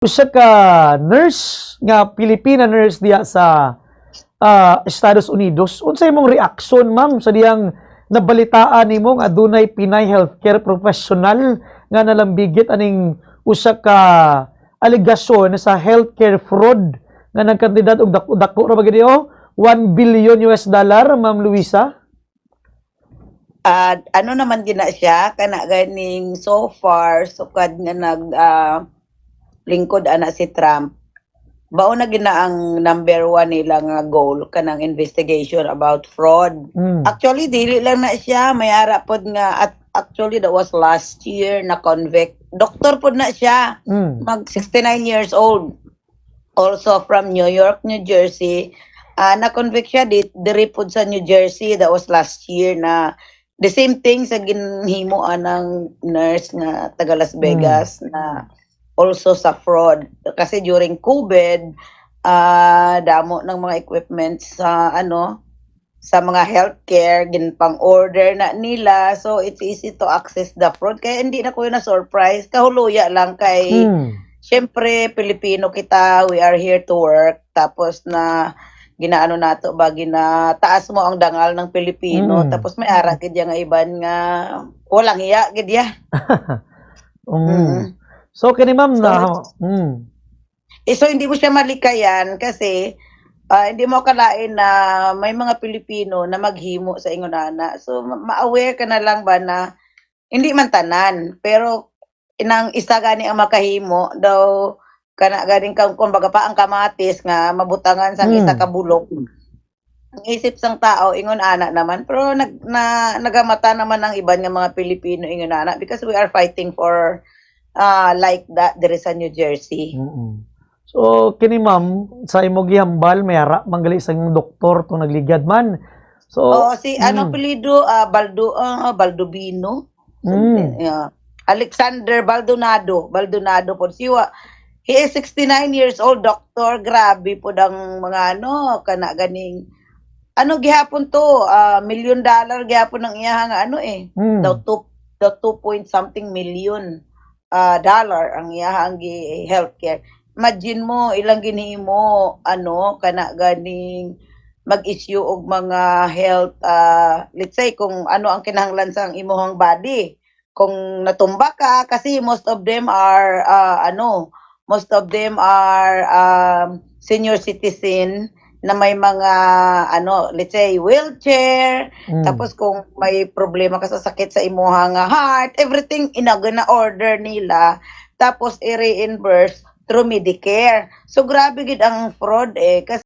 Usa ka nurse nga Pilipina nurse diha sa Estados Unidos. Unsay imong reaksyon ma'am sa diyang nabalitaan nimo nga adunay Pinay healthcare professional nga nalambigit aning usa ka alegasyon sa healthcare fraud nga nagkandidat og dako-dako ra ba gid $1 billion ma'am Luisa? Ano naman gina siya kana ganing so far sukad nga lingkod ana si Trump. Mao na gina ang number 1 nila nga goal kanang investigation about fraud. Actually dili lang na siya, may ara pod nga at actually that was last year na convict. Doktor pod na siya. Mag 69 years old. Also from New York, New Jersey. Na-convict siya diri pod sa New Jersey. That was last year na the same thing sa ginhimuan ng nurse nga taga Las Vegas na also sa fraud. Kasi during COVID, damo ng mga equipment sa sa mga healthcare, ginpang-order na nila. So, it's easy to access the fraud. Kaya hindi na ko na surprise. Kahuluya lang kay, syempre, Pilipino kita, we are here to work. Tapos na, ginaano nato ba, taas mo ang dangal ng Pilipino. Tapos may ara gid nga iban nga, walang iya gid ya. So, kini ma'am na... So, hindi mo siya malikayan kasi hindi mo kalain na may mga Pilipino na maghimo sa ingon ana. So, ma-aware ka na lang ba na hindi man tanan, pero inang isa gani ang makahimo daw kana ganing kumbaga pa ang kamatis nga mabutangan sang isa ka bulok. Ang isip sang tao ingon ana naman, pero nagamata naman ang iban nga mga Pilipino ingon ana because we are fighting for like that there is a New Jersey. So kini ma'am sa imo gihambal may ara manggali sang doktor tong nagligad man. So si apelyido Baldovino. Alexander Baldonado po siya. He is 69 years old, doctor. Grabe po ang mga kana ganing gihapon to, $1 million gihapon ang iya nga daw 2 point something million dollar ang iyahang healthcare. Imagine mo ilang ginhimo kana ganing mag-issue og mga health let's say kung ano ang kinahanglan sa imong body. Kung natumba ka kasi most of them are senior citizen na may mga let's say wheelchair, tapos kung may problema ka sa sakit sa imong heart, everything na order nila tapos i-reimburse through Medicare. So grabe gid ang fraud kasi